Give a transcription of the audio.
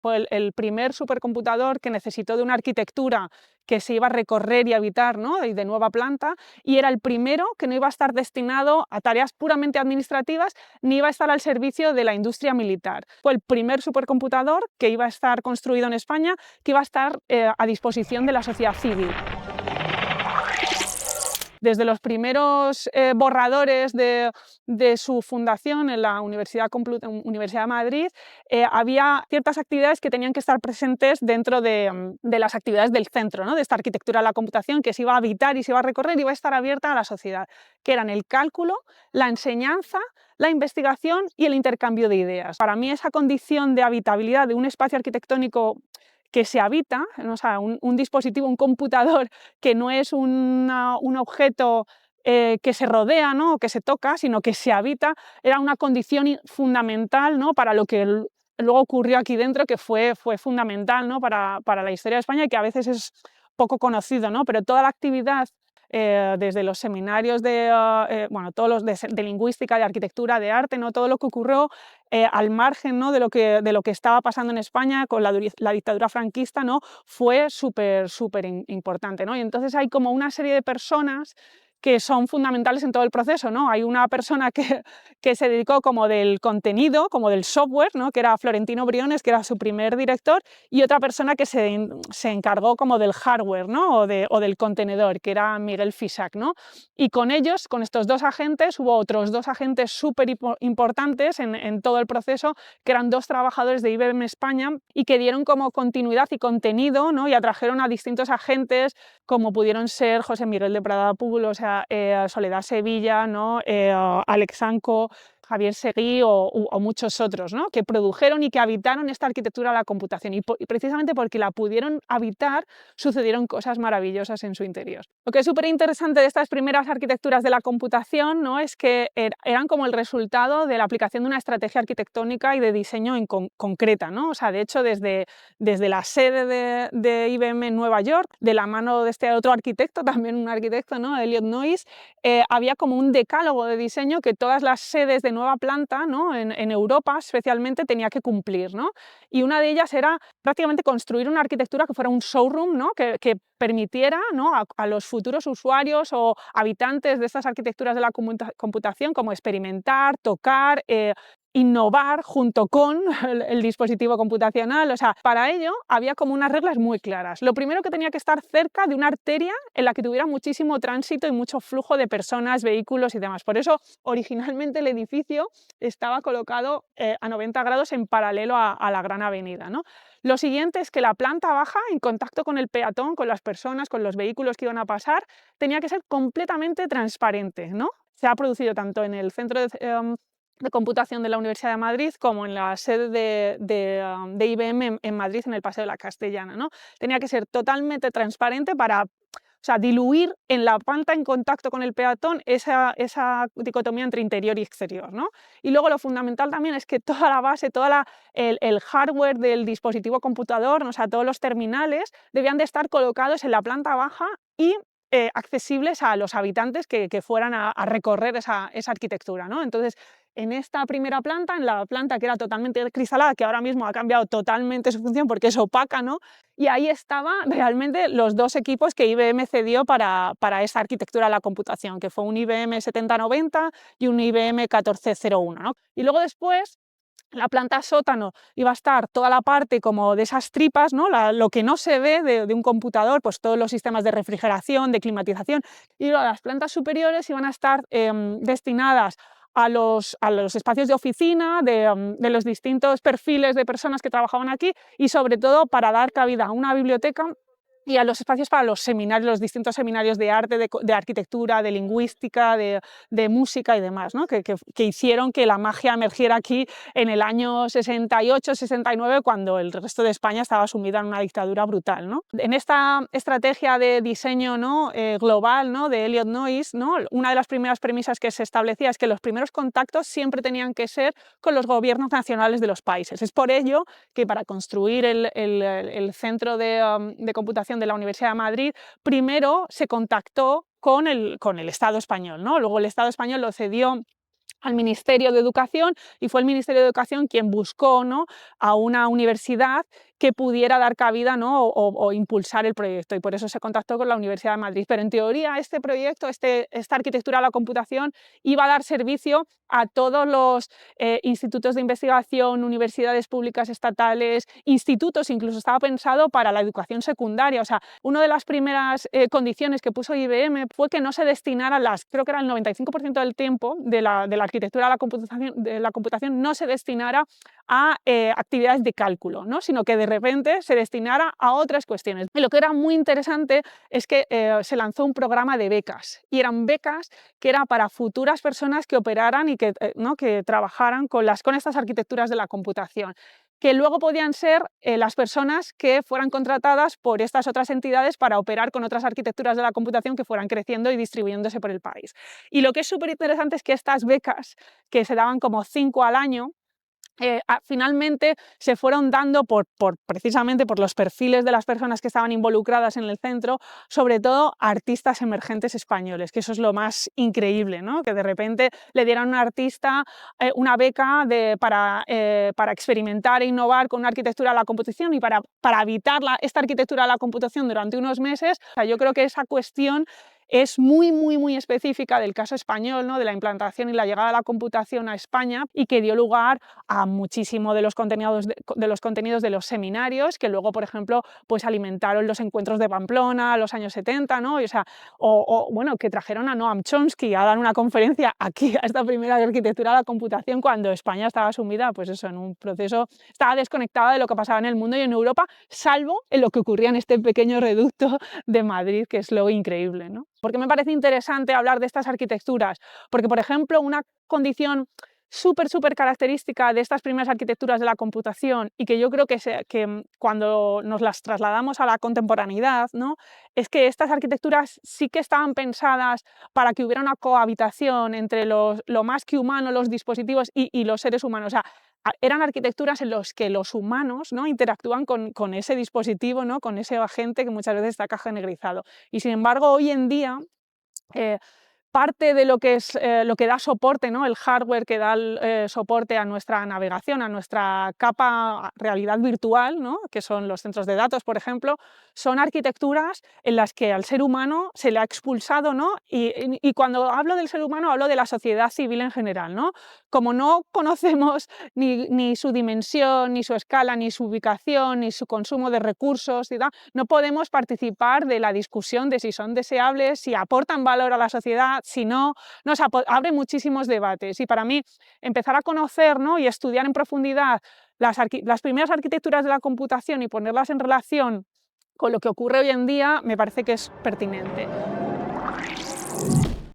Fue el primer supercomputador que necesitó de una arquitectura que se iba a recorrer y habitar, ¿no? Y de nueva planta, y era el primero que no iba a estar destinado a tareas puramente administrativas ni iba a estar al servicio de la industria militar. Fue el primer supercomputador que iba a estar construido en España, que iba a estar a disposición de la sociedad civil. Desde los primeros borradores de su fundación en la Universidad de Madrid, había ciertas actividades que tenían que estar presentes dentro de las actividades del centro, ¿no? De esta arquitectura de la computación que se iba a habitar y se iba a recorrer y iba a estar abierta a la sociedad, que eran el cálculo, la enseñanza, la investigación y el intercambio de ideas. Para mí esa condición de habitabilidad de un espacio arquitectónico que se habita, o sea, un dispositivo, un computador que no es un objeto que se rodea, ¿no? O que se toca, sino que se habita, era una condición fundamental, ¿no? Para lo que luego ocurrió aquí dentro, que fue fundamental, ¿no? Para la historia de España y que a veces es poco conocido, ¿no? Pero toda la actividad desde los seminarios bueno, todos los de lingüística, de arquitectura, de arte, ¿no? Todo lo que ocurrió al margen, ¿no? de lo que estaba pasando en España con la dictadura franquista, ¿no? Fue súper importante, ¿no? Y entonces hay como una serie de personas que son fundamentales en todo el proceso, ¿no? Hay una persona que se dedicó como del contenido, como del software, ¿no? Que era Florentino Briones, que era su primer director, y otra persona que se encargó como del hardware, ¿no? o del contenedor, que era Miguel Fisac, ¿no? Y con ellos, con estos dos agentes, hubo otros dos agentes súper importantes en todo el proceso, que eran dos trabajadores de IBM España y que dieron como continuidad y contenido, ¿no? Y atrajeron a distintos agentes como pudieron ser José Miguel de Prada Púbulo, o sea, Soledad Sevilla, ¿no? Alex Anco, Javier Seguí o muchos otros, ¿no? Que produjeron y que habitaron esta arquitectura de la computación y precisamente porque la pudieron habitar sucedieron cosas maravillosas en su interior. Lo que es súper interesante de estas primeras arquitecturas de la computación, ¿no? Es que eran como el resultado de la aplicación de una estrategia arquitectónica y de diseño concreta, ¿no? O sea, de hecho, desde la sede de IBM en Nueva York, de la mano de este otro arquitecto, también un arquitecto, ¿no? Elliot Noyes, había como un decálogo de diseño que todas las sedes de nueva planta, ¿no? en Europa especialmente tenía que cumplir, ¿no? Y una de ellas era prácticamente construir una arquitectura que fuera un showroom, ¿no? que permitiera, ¿no? a los futuros usuarios o habitantes de estas arquitecturas de la computación como experimentar, tocar, innovar junto con el dispositivo computacional. O sea, para ello había como unas reglas muy claras. Lo primero, que tenía que estar cerca de una arteria en la que tuviera muchísimo tránsito y mucho flujo de personas, vehículos y demás. Por eso, originalmente el edificio estaba colocado a 90 grados en paralelo a la gran avenida, ¿no? Lo siguiente es que la planta baja, en contacto con el peatón, con las personas, con los vehículos que iban a pasar, tenía que ser completamente transparente, ¿no? Se ha producido tanto en el centro de computación de la Universidad de Madrid como en la sede de IBM en Madrid, en el Paseo de la Castellana, ¿no? Tenía que ser totalmente transparente para, o sea, diluir en la planta en contacto con el peatón esa dicotomía entre interior y exterior, ¿no? Y luego lo fundamental también es que toda la base, el hardware del dispositivo computador, o sea, todos los terminales, debían de estar colocados en la planta baja y accesibles a los habitantes que fueran a recorrer esa arquitectura, ¿no? Entonces, en esta primera planta, en la planta que era totalmente cristalada, que ahora mismo ha cambiado totalmente su función porque es opaca, ¿no? Y ahí estaban realmente los dos equipos que IBM cedió para esa arquitectura de la computación, que fue un IBM 7090 y un IBM 1401, ¿no? Y luego después, la planta sótano iba a estar toda la parte como de esas tripas, ¿no? Lo que no se ve de un computador, pues todos los sistemas de refrigeración, de climatización, y luego las plantas superiores iban a estar destinadas a los espacios de oficina, de los distintos perfiles de personas que trabajaban aquí y sobre todo para dar cabida a una biblioteca y a los espacios para los seminarios, los distintos seminarios de arte, de arquitectura, de lingüística, de música y demás, ¿no? que hicieron que la magia emergiera aquí en el año 68, 69, cuando el resto de España estaba sumida en una dictadura brutal, ¿no? En esta estrategia de diseño, ¿no? Global, ¿no? De Elliot Noyes, ¿no? Una de las primeras premisas que se establecía es que los primeros contactos siempre tenían que ser con los gobiernos nacionales de los países. Es por ello que para construir el centro de computación de la Universidad de Madrid, primero se contactó con el Estado español, ¿no? Luego el Estado español lo cedió al Ministerio de Educación, y fue el Ministerio de Educación quien buscó, ¿no?, a una universidad que pudiera dar cabida, ¿no?, o impulsar el proyecto, y por eso se contactó con la Universidad de Madrid. Pero en teoría este proyecto, esta arquitectura de la computación, iba a dar servicio a todos los institutos de investigación, universidades públicas estatales, institutos, incluso estaba pensado para la educación secundaria. O sea, una de las primeras condiciones que puso IBM fue que no se destinara creo que era el 95% del tiempo de la arquitectura de la computación no se destinara a actividades de cálculo, ¿no?, sino que de repente se destinara a otras cuestiones. Y lo que era muy interesante es que se lanzó un programa de becas, y eran becas que eran para futuras personas que operaran y que, ¿no?, que trabajaran con estas arquitecturas de la computación, que luego podían ser las personas que fueran contratadas por estas otras entidades para operar con otras arquitecturas de la computación que fueran creciendo y distribuyéndose por el país. Y lo que es súper interesante es que estas becas, que se daban como 5 al año, finalmente se fueron dando precisamente por los perfiles de las personas que estaban involucradas en el centro, sobre todo a artistas emergentes españoles, que eso es lo más increíble, ¿no?, que de repente le dieran a un artista una beca para experimentar e innovar con una arquitectura de la computación y para habitar esta arquitectura de la computación durante unos meses. O sea, yo creo que esa cuestión es muy, muy, muy específica del caso español, ¿no?, de la implantación y la llegada de la computación a España, y que dio lugar a muchísimo de los contenidos de los seminarios, que luego, por ejemplo, pues alimentaron los encuentros de Pamplona a los años 70, ¿no? Bueno, que trajeron a Noam Chomsky a dar una conferencia aquí a esta primera arquitectura de la computación, cuando España estaba sumida, pues eso, en un proceso, estaba desconectada de lo que pasaba en el mundo y en Europa, salvo en lo que ocurría en este pequeño reducto de Madrid, que es lo increíble, ¿no? ¿Por qué me parece interesante hablar de estas arquitecturas? Porque, por ejemplo, una condición súper característica de estas primeras arquitecturas de la computación, y que yo creo que cuando nos las trasladamos a la contemporaneidad, ¿no?, es que estas arquitecturas sí que estaban pensadas para que hubiera una cohabitación entre lo más que humano, los dispositivos y los seres humanos. O sea, eran arquitecturas en las que los humanos, ¿no?, interactúan con ese dispositivo, ¿no?, con ese agente que muchas veces está cajonegrizado. Y sin embargo, hoy en día, parte de lo que da soporte, ¿no?, el hardware que da soporte a nuestra navegación, a nuestra capa realidad virtual, ¿no?, que son los centros de datos, por ejemplo, son arquitecturas en las que al ser humano se le ha expulsado, ¿no? Y cuando hablo del ser humano hablo de la sociedad civil en general, ¿no? Como no conocemos ni su dimensión, ni su escala, ni su ubicación, ni su consumo de recursos y tal, no podemos participar de la discusión de si son deseables, si aportan valor a la sociedad, si no, nos abre muchísimos debates. Y para mí, empezar a conocer, ¿no?, y estudiar en profundidad las primeras arquitecturas de la computación y ponerlas en relación con lo que ocurre hoy en día, me parece que es pertinente.